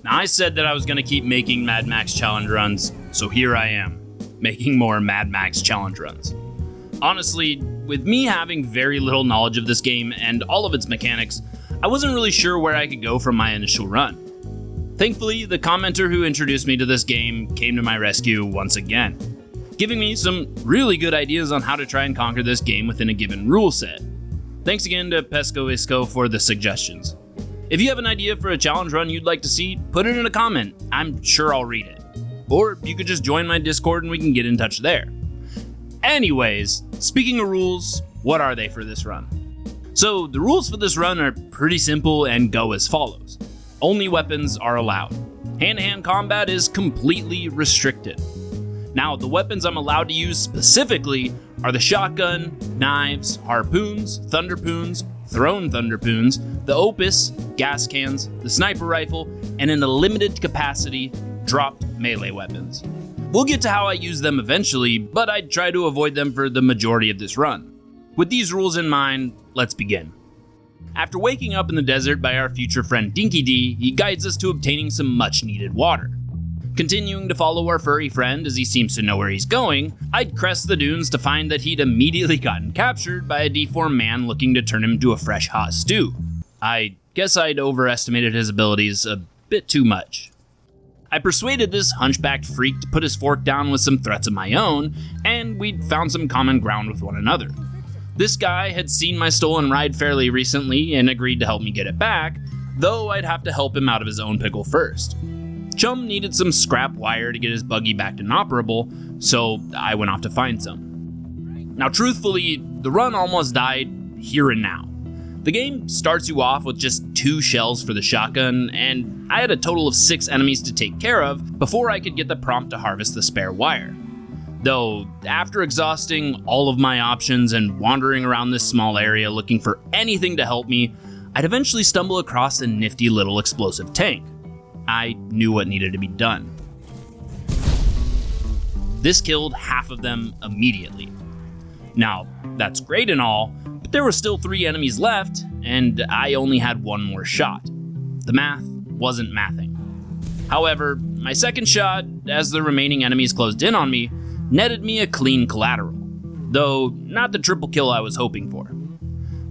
Now, I said that I was going to keep making Mad Max challenge runs, so here I am, making more Mad Max challenge runs. Honestly, with me having very little knowledge of this game and all of its mechanics, I wasn't really sure where I could go from my initial run. Thankfully, the commenter who introduced me to this game came to my rescue once again, giving me some really good ideas on how to try and conquer this game within a given rule set. Thanks again to Pestokwisko for the suggestions. If you have an idea for a challenge run you'd like to see, put it in a comment. I'm sure I'll read it. Or you could just join my Discord and we can get in touch there. Anyways, speaking of rules, what are they for this run? So the rules for this run are pretty simple and go as follows. Only weapons are allowed. Hand-to-hand combat is completely restricted. Now, the weapons I'm allowed to use specifically are the shotgun, knives, harpoons, thunderpoons, thrown thunderpoons, the Opus, gas cans, the sniper rifle, and in a limited capacity, dropped melee weapons. We'll get to how I use them eventually, but I try to avoid them for the majority of this run. With these rules in mind, let's begin. After waking up in the desert by our future friend Dinky D, he guides us to obtaining some much needed water. Continuing to follow our furry friend as he seems to know where he's going, I'd crest the dunes to find that he'd immediately gotten captured by a deformed man looking to turn him into a fresh hot stew. I guess I'd overestimated his abilities a bit too much. I persuaded this hunchbacked freak to put his fork down with some threats of my own, and we'd found some common ground with one another. This guy had seen my stolen ride fairly recently and agreed to help me get it back, though I'd have to help him out of his own pickle first. Chum needed some scrap wire to get his buggy back inoperable, so I went off to find some. Now truthfully, the run almost died here and now. The game starts you off with just 2 shells for the shotgun, and I had a total of 6 enemies to take care of before I could get the prompt to harvest the spare wire. Though, after exhausting all of my options and wandering around this small area looking for anything to help me, I'd eventually stumble across a nifty little explosive tank. I knew what needed to be done. This killed half of them immediately. Now, that's great and all, but there were still 3 enemies left, and I only had 1 more shot. The math wasn't mathing. However, my second shot, as the remaining enemies closed in on me, netted me a clean collateral, though not the triple kill I was hoping for.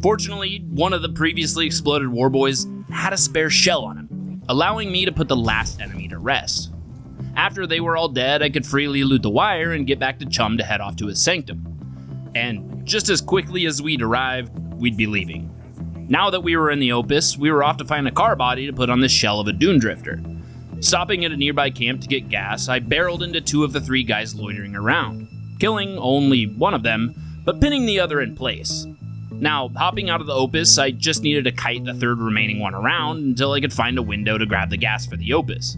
Fortunately, one of the previously exploded warboys had a spare shell on him, allowing me to put the last enemy to rest. After they were all dead, I could freely loot the wire and get back to Chum to head off to his sanctum. And just as quickly as we'd arrived, we'd be leaving. Now that we were in the Opus, we were off to find a car body to put on this shell of a dune drifter. Stopping at a nearby camp to get gas, I barreled into 2 of the 3 guys loitering around, killing only one of them, but pinning the other in place. Now, hopping out of the Opus, I just needed to kite the 3rd remaining one around until I could find a window to grab the gas for the Opus.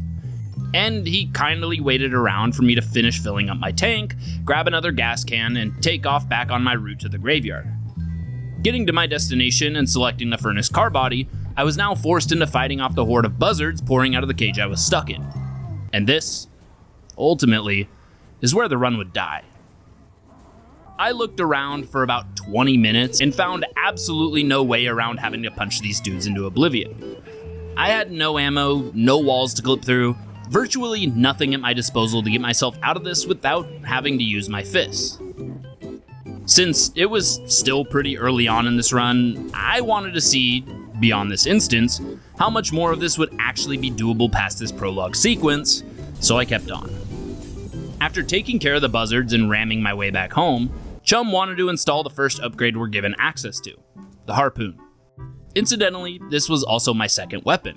And he kindly waited around for me to finish filling up my tank, grab another gas can, and take off back on my route to the graveyard. Getting to my destination and selecting the furnace car body, I was now forced into fighting off the horde of buzzards pouring out of the cage I was stuck in. And this, ultimately, is where the run would die. I looked around for about 20 minutes and found absolutely no way around having to punch these dudes into oblivion. I had no ammo, no walls to clip through, virtually nothing at my disposal to get myself out of this without having to use my fists. Since it was still pretty early on in this run, I wanted to see, beyond this instance, how much more of this would actually be doable past this prologue sequence, so I kept on. After taking care of the buzzards and ramming my way back home, Chum wanted to install the first upgrade we're given access to, the Harpoon. Incidentally, this was also my second weapon.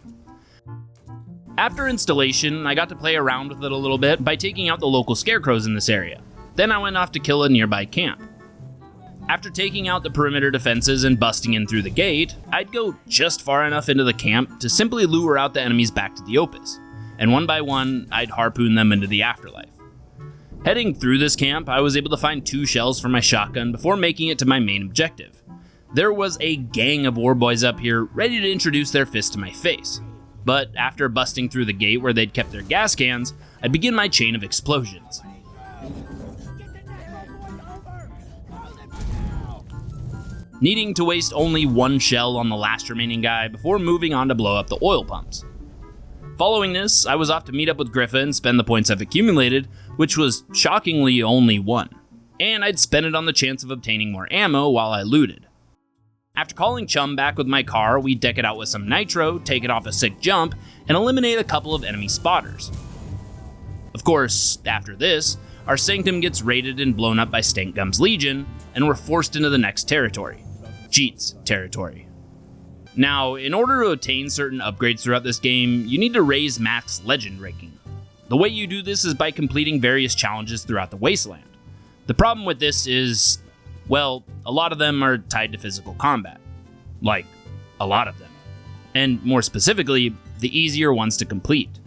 After installation, I got to play around with it a little bit by taking out the local scarecrows in this area. Then I went off to kill a nearby camp. After taking out the perimeter defenses and busting in through the gate, I'd go just far enough into the camp to simply lure out the enemies back to the Opus, and one by one, I'd harpoon them into the afterlife. Heading through this camp, I was able to find 2 shells for my shotgun before making it to my main objective. There was a gang of warboys up here ready to introduce their fists to my face, but after busting through the gate where they'd kept their gas cans, I'd begin my chain of explosions. Needing to waste only 1 shell on the last remaining guy before moving on to blow up the oil pumps. Following this, I was off to meet up with Griffa and spend the points I've accumulated, which was shockingly only 1. And I'd spend it on the chance of obtaining more ammo while I looted. After calling Chum back with my car, we deck it out with some nitro, take it off a sick jump, and eliminate a couple of enemy spotters. Of course, after this, our sanctum gets raided and blown up by Stankgum's Legion, and we're forced into the next territory, Jeet's territory. Now, in order to attain certain upgrades throughout this game, you need to raise max legend ranking. The way you do this is by completing various challenges throughout the wasteland. The problem with this is, well, a lot of them are tied to physical combat. Like, a lot of them. And more specifically, the easier ones to complete.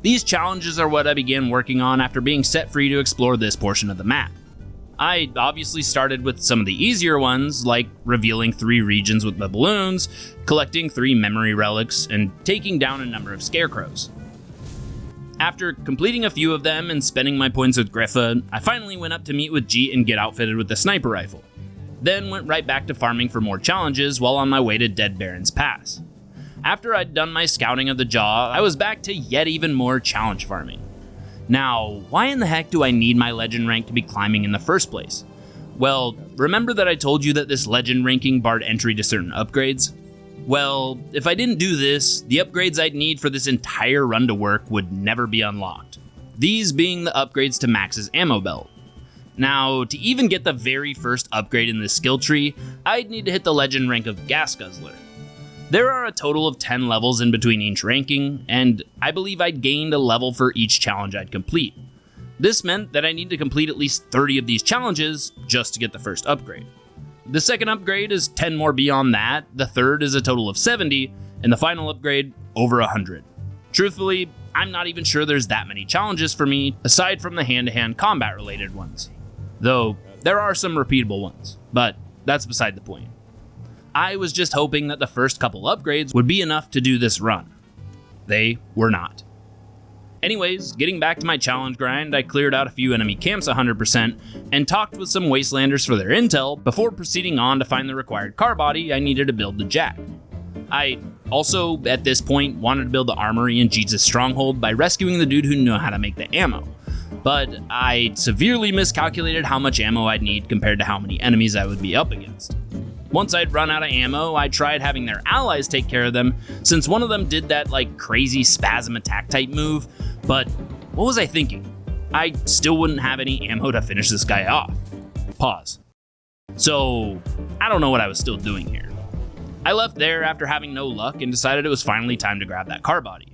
These challenges are what I began working on after being set free to explore this portion of the map. I obviously started with some of the easier ones, like revealing 3 regions with my balloons, collecting 3 memory relics, and taking down a number of scarecrows. After completing a few of them and spending my points with Griffa, I finally went up to meet with Jeet and get outfitted with the sniper rifle. Then went right back to farming for more challenges while on my way to Dead Baron's Pass. After I'd done my scouting of the Jaw, I was back to yet even more challenge farming. Now, why in the heck do I need my legend rank to be climbing in the first place? Well, remember that I told you that this legend ranking barred entry to certain upgrades? Well, if I didn't do this, the upgrades I'd need for this entire run to work would never be unlocked. These being the upgrades to Max's ammo belt. Now, to even get the very first upgrade in this skill tree, I'd need to hit the legend rank of Gas Guzzler. There are a total of 10 levels in between each ranking, and I believe I'd gained a level for each challenge I'd complete. This meant that I need to complete at least 30 of these challenges just to get the first upgrade. The second upgrade is 10 more beyond that, the third is a total of 70, and the final upgrade, over 100. Truthfully, I'm not even sure there's that many challenges for me, aside from the hand-to-hand combat related ones. Though, there are some repeatable ones, but that's beside the point. I was just hoping that the first couple upgrades would be enough to do this run. They were not. Anyways, getting back to my challenge grind, I cleared out a few enemy camps 100% and talked with some Wastelanders for their intel before proceeding on to find the required car body I needed to build the Jack. I also, at this point, wanted to build the armory in Jeet's stronghold by rescuing the dude who knew how to make the ammo. But I severely miscalculated how much ammo I'd need compared to how many enemies I would be up against. Once I'd run out of ammo, I tried having their allies take care of them, since one of them did that crazy spasm attack type move, but what was I thinking? I still wouldn't have any ammo to finish this guy off. Pause. So, I don't know what I was still doing here. I left there after having no luck and decided it was finally time to grab that car body.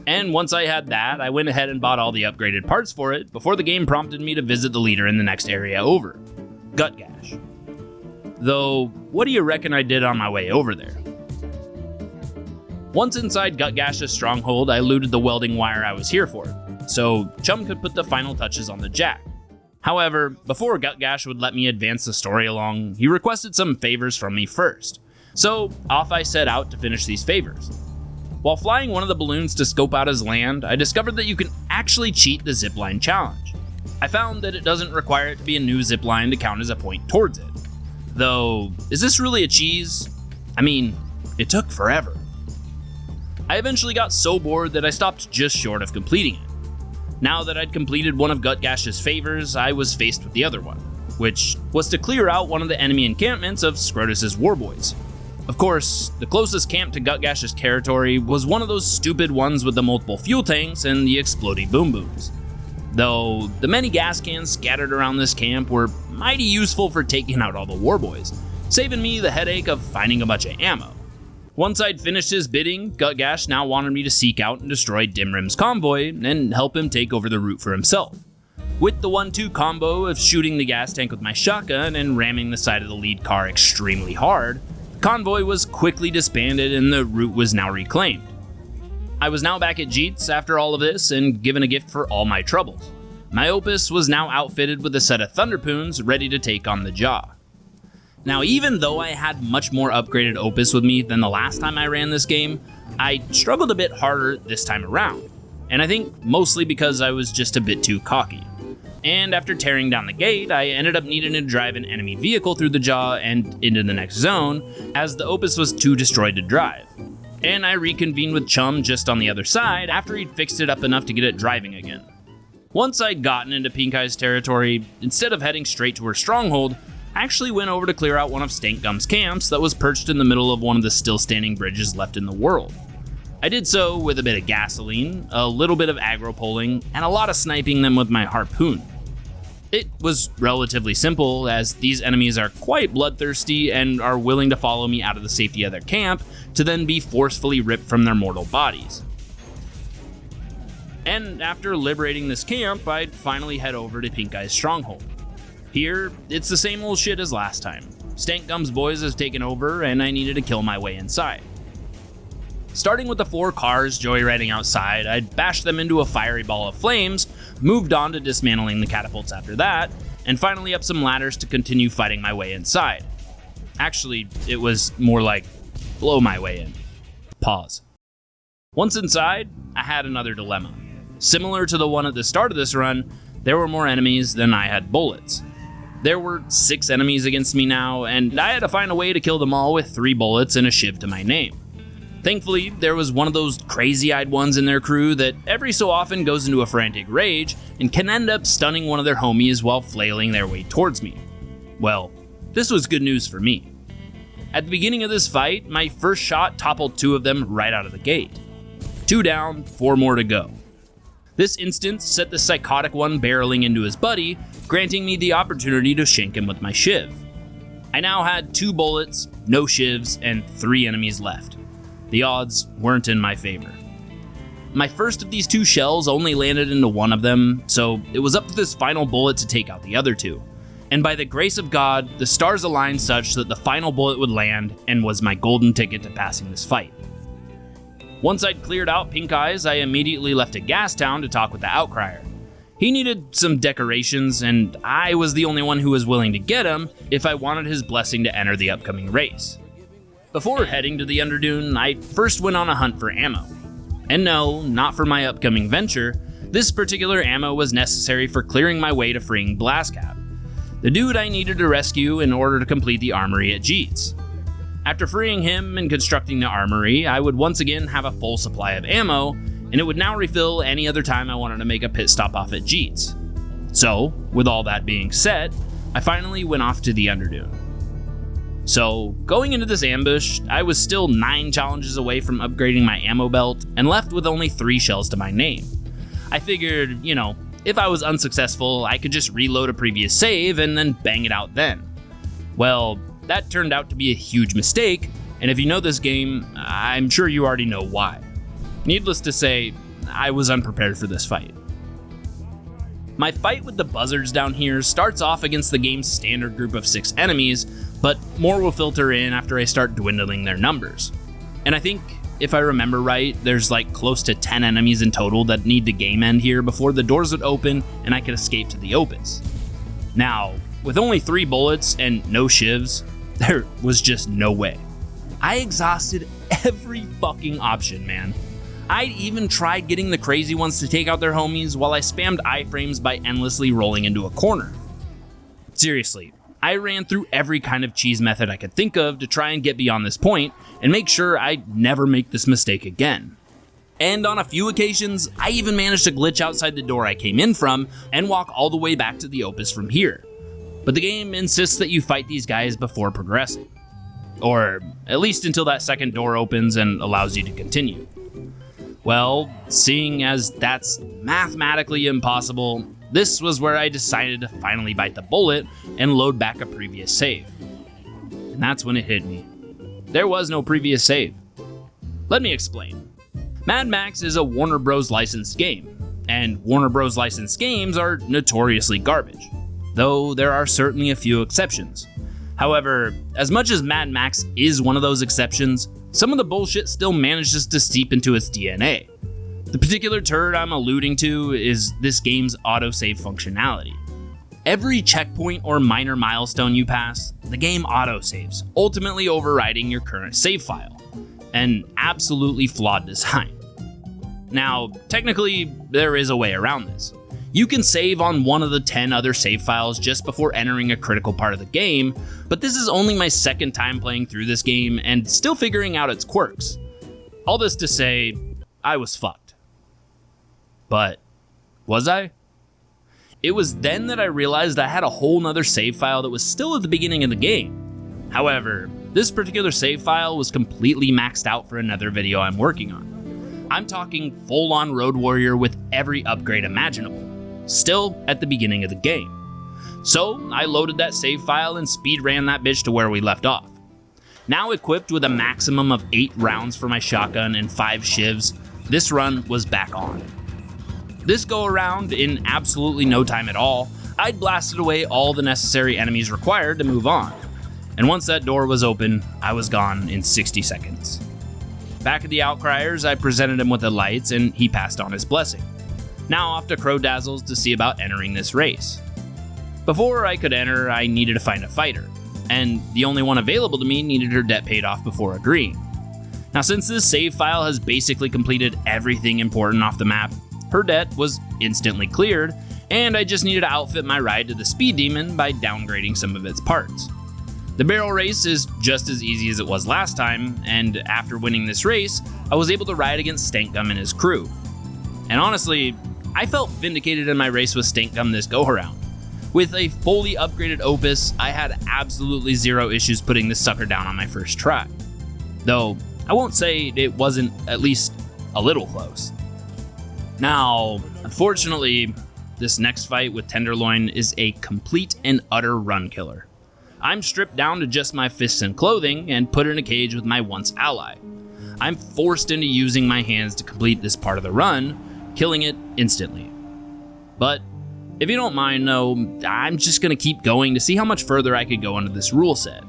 And once I had that, I went ahead and bought all the upgraded parts for it before the game prompted me to visit the leader in the next area over, Gut Gash. Though, what do you reckon I did on my way over there? Once inside Gut Gash's stronghold, I looted the welding wire I was here for, so Chum could put the final touches on the Jack. However, before Gut Gash would let me advance the story along, he requested some favors from me first. So, off I set out to finish these favors. While flying one of the balloons to scope out his land, I discovered that you can actually cheat the zipline challenge. I found that it doesn't require it to be a new zipline to count as a point towards it. Though, is this really a cheese? I mean, it took forever. I eventually got so bored that I stopped just short of completing it. Now that I'd completed one of Gut Gash's favors, I was faced with the other one, which was to clear out one of the enemy encampments of Scrotus's warboys. Of course, the closest camp to Gut Gash's territory was one of those stupid ones with the multiple fuel tanks and the exploding boom booms. Though, the many gas cans scattered around this camp were mighty useful for taking out all the warboys, saving me the headache of finding a bunch of ammo. Once I'd finished his bidding, Gut Gash now wanted me to seek out and destroy Dimrim's convoy and help him take over the route for himself. With the 1-2 combo of shooting the gas tank with my shotgun and ramming the side of the lead car extremely hard, the convoy was quickly disbanded and the route was now reclaimed. I was now back at Jeet's after all of this and given a gift for all my troubles. My Opus was now outfitted with a set of thunderpoons ready to take on the Jaw. Now, even though I had much more upgraded Opus with me than the last time I ran this game, I struggled a bit harder this time around, and I think mostly because I was just a bit too cocky. And after tearing down the gate, I ended up needing to drive an enemy vehicle through the Jaw and into the next zone, as the Opus was too destroyed to drive. and I reconvened with Chum just on the other side after he'd fixed it up enough to get it driving again. Once I'd gotten into Pink Eye's territory, instead of heading straight to her stronghold, I actually went over to clear out one of Stank Gum's camps that was perched in the middle of one of the still standing bridges left in the world. I did so with a bit of gasoline, a little bit of aggro pulling, and a lot of sniping them with my Harpoon. It was relatively simple, as these enemies are quite bloodthirsty and are willing to follow me out of the safety of their camp to then be forcefully ripped from their mortal bodies. And after liberating this camp, I'd finally head over to Pink Eye's stronghold. Here, it's the same old shit as last time. Stank Gum's boys have taken over, and I needed to kill my way inside. Starting with the 4 cars joyriding outside, I'd bashed them into a fiery ball of flames, moved on to dismantling the catapults after that, and finally up some ladders to continue fighting my way inside. Actually, it was more like blow my way in. Pause. Once inside, I had another dilemma. Similar to the one at the start of this run, there were more enemies than I had bullets. There were 6 enemies against me now, and I had to find a way to kill them all with 3 bullets and a shiv to my name. Thankfully, there was one of those crazy-eyed ones in their crew that every so often goes into a frantic rage and can end up stunning one of their homies while flailing their way towards me. Well, this was good news for me. At the beginning of this fight, my first shot toppled 2 of them right out of the gate. 2 down, 4 more to go. This instance set the psychotic one barreling into his buddy, granting me the opportunity to shank him with my shiv. I now had 2 bullets, no shivs, and 3 enemies left. The odds weren't in my favor. My first of these 2 shells only landed into one of them, so it was up to this final bullet to take out the other 2. And by the grace of God, the stars aligned such that the final bullet would land and was my golden ticket to passing this fight. Once I'd cleared out Pink Eyes, I immediately left to Gas Town to talk with the Outcrier. He needed some decorations, and I was the only one who was willing to get him if I wanted his blessing to enter the upcoming race. Before heading to the Underdune, I first went on a hunt for ammo. And no, not for my upcoming venture. This particular ammo was necessary for clearing my way to freeing Blastcap, the dude I needed to rescue in order to complete the armory at Jeet's. After freeing him and constructing the armory, I would once again have a full supply of ammo, and it would now refill any other time I wanted to make a pit stop off at Jeet's. So, with all that being said, I finally went off to the Underdune. So, going into this ambush, I was still 9 challenges away from upgrading my ammo belt and left with only 3 shells to my name. I figured, if I was unsuccessful, I could just reload a previous save and then bang it out then. Well, that turned out to be a huge mistake, and if you know this game, I'm sure you already know why. Needless to say, I was unprepared for this fight. My fight with the buzzards down here starts off against the game's standard group of 6 enemies, but more will filter in after I start dwindling their numbers. And I think, if I remember right, there's like close to 10 enemies in total that need to game end here before the doors would open and I could escape to the Opus. Now, with only 3 bullets and no shivs, there was just no way. I exhausted every fucking option, man. I'd even tried getting the crazy ones to take out their homies while I spammed iframes by endlessly rolling into a corner. Seriously, I ran through every kind of cheese method I could think of to try and get beyond this point and make sure I'd never make this mistake again. And on a few occasions, I even managed to glitch outside the door I came in from and walk all the way back to the Opus from here. But the game insists that you fight these guys before progressing. Or at least until that second door opens and allows you to continue. Well, seeing as that's mathematically impossible, this was where I decided to finally bite the bullet and load back a previous save. And that's when it hit me. There was no previous save. Let me explain. Mad Max is a Warner Bros. Licensed game, and Warner Bros. Licensed games are notoriously garbage, though there are certainly a few exceptions. However, as much as Mad Max is one of those exceptions, some of the bullshit still manages to seep into its DNA. The particular turd I'm alluding to is this game's autosave functionality. Every checkpoint or minor milestone you pass, the game autosaves, ultimately overriding your current save file. An absolutely flawed design. Now, technically, there is a way around this. You can save on one of the 10 other save files just before entering a critical part of the game, but this is only my second time playing through this game and still figuring out its quirks. All this to say, I was fucked. But was I? It was then that I realized I had a whole nother save file that was still at the beginning of the game. However, this particular save file was completely maxed out for another video I'm working on. I'm talking full-on Road Warrior with every upgrade imaginable, still at the beginning of the game. So I loaded that save file and speed ran that bitch to where we left off. Now equipped with a maximum of 8 rounds for my shotgun and 5 shivs, this run was back on. This go around, in absolutely no time at all, I'd blasted away all the necessary enemies required to move on. And once that door was open, I was gone in 60 seconds. Back at the Outcriers, I presented him with the lights and he passed on his blessing. Now off to Crow Dazzles to see about entering this race. Before I could enter, I needed to find a fighter, and the only one available to me needed her debt paid off before agreeing. Now since this save file has basically completed everything important off the map, her debt was instantly cleared, and I just needed to outfit my ride to the Speed Demon by downgrading some of its parts. The barrel race is just as easy as it was last time, and after winning this race, I was able to ride against Stankgum and his crew. And honestly, I felt vindicated in my race with Stankgum this go-around. With a fully upgraded Opus, I had absolutely zero issues putting this sucker down on my first try. Though, I won't say it wasn't at least a little close. Now, unfortunately, this next fight with Tenderloin is a complete and utter run killer. I'm stripped down to just my fists and clothing and put in a cage with my once ally. I'm forced into using my hands to complete this part of the run, killing it instantly. But if you don't mind though, I'm just gonna keep going to see how much further I could go into this rule set.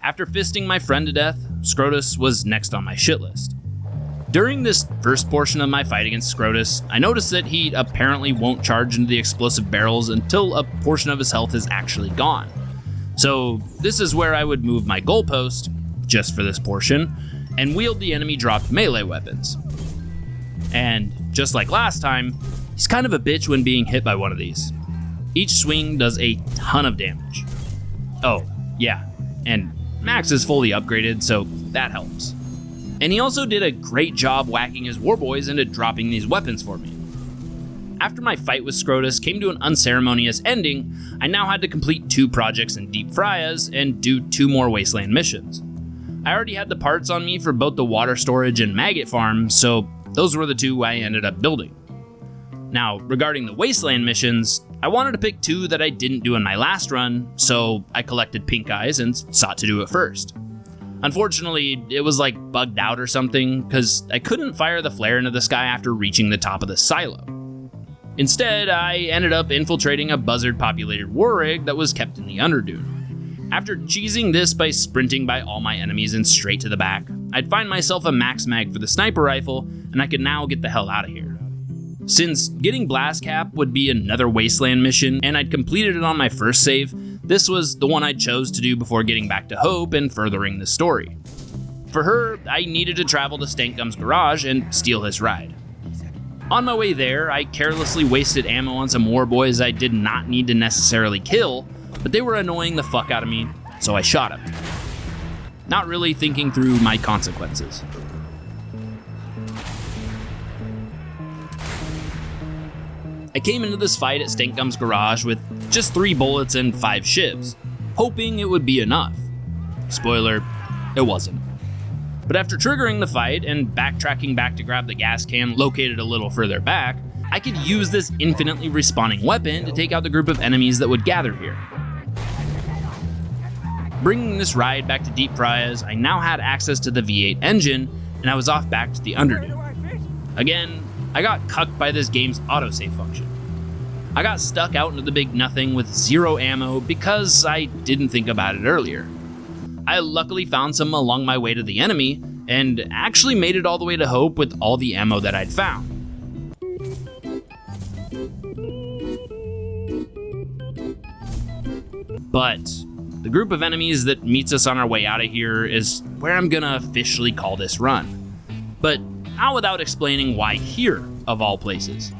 After fisting my friend to death, Scrotus was next on my shit list. During this first portion of my fight against Scrotus, I noticed that he apparently won't charge into the explosive barrels until a portion of his health is actually gone. So this is where I would move my goalpost, just for this portion, and wield the enemy dropped melee weapons. And just like last time, he's kind of a bitch when being hit by one of these. Each swing does a ton of damage. Oh, yeah, and Max is fully upgraded, so that helps. And he also did a great job whacking his warboys into dropping these weapons for me. After my fight with Scrotus came to an unceremonious ending, I now had to complete 2 projects in Deep Frias and do 2 more Wasteland missions. I already had the parts on me for both the water storage and maggot farm, so those were the 2 I ended up building. Now, regarding the Wasteland missions, I wanted to pick 2 that I didn't do in my last run, so I collected pink eyes and sought to do it first. Unfortunately, it was like bugged out or something, because I couldn't fire the flare into the sky after reaching the top of the silo. Instead, I ended up infiltrating a buzzard-populated war rig that was kept in the Underdune. After cheesing this by sprinting by all my enemies and straight to the back, I'd find myself a max mag for the sniper rifle, and I could now get the hell out of here. Since getting Blast Cap would be another Wasteland mission, and I'd completed it on my first save, this was the one I chose to do before getting back to Hope and furthering the story. For her, I needed to travel to Stankgum's garage and steal his ride. On my way there, I carelessly wasted ammo on some warboys I did not need to necessarily kill, but they were annoying the fuck out of me, so I shot them. Not really thinking through my consequences. I came into this fight at Stankgum's garage with just 3 bullets and 5 shivs, hoping it would be enough. Spoiler, it wasn't. But after triggering the fight and backtracking back to grab the gas can located a little further back, I could use this infinitely respawning weapon to take out the group of enemies that would gather here. Bringing this ride back to Deep Frias, I now had access to the V8 engine, and I was off back to the Underdune. Again, I got cucked by this game's autosave function. I got stuck out into the big nothing with 0 ammo because I didn't think about it earlier. I luckily found some along my way to the enemy, and actually made it all the way to Hope with all the ammo that I'd found. But the group of enemies that meets us on our way out of here is where I'm gonna officially call this run. But not without explaining why here, of all places.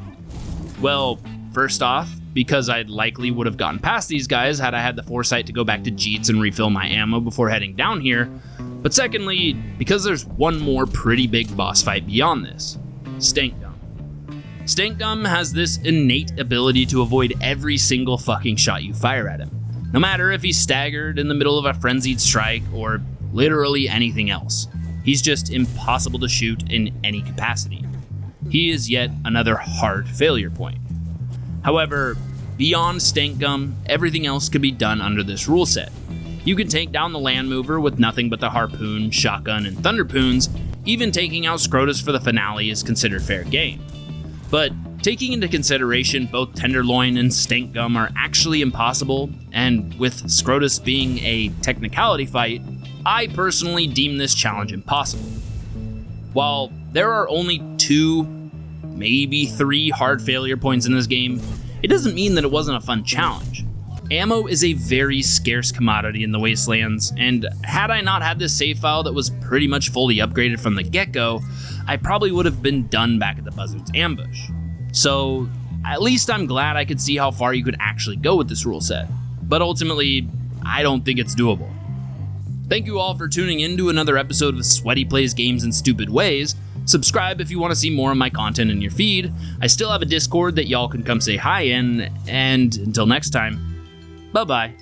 Well, first off, because I likely would have gotten past these guys had I had the foresight to go back to Jeets and refill my ammo before heading down here. But secondly, because there's one more pretty big boss fight beyond this, Stink Gum. Stink Gum has this innate ability to avoid every single fucking shot you fire at him, no matter if he's staggered in the middle of a frenzied strike or literally anything else. He's just impossible to shoot in any capacity. He is yet another hard failure point. However, beyond Stink Gum, everything else can be done under this rule set. You can take down the land mover with nothing but the Harpoon, shotgun, and thunderpoons. Even taking out Scrotus for the finale is considered fair game. But taking into consideration both Tenderloin and Stink Gum are actually impossible, and with Scrotus being a technicality fight, I personally deem this challenge impossible. While there are only 2, maybe 3 hard failure points in this game, it doesn't mean that it wasn't a fun challenge. Ammo is a very scarce commodity in the Wastelands, and had I not had this save file that was pretty much fully upgraded from the get-go, I probably would have been done back at the Buzzard's ambush. So, at least I'm glad I could see how far you could actually go with this rule set, but ultimately, I don't think it's doable. Thank you all for tuning in to another episode of Sweaty Plays Games in Stupid Ways. Subscribe if you want to see more of my content in your feed. I still have a Discord that y'all can come say hi in, and until next time, bye-bye.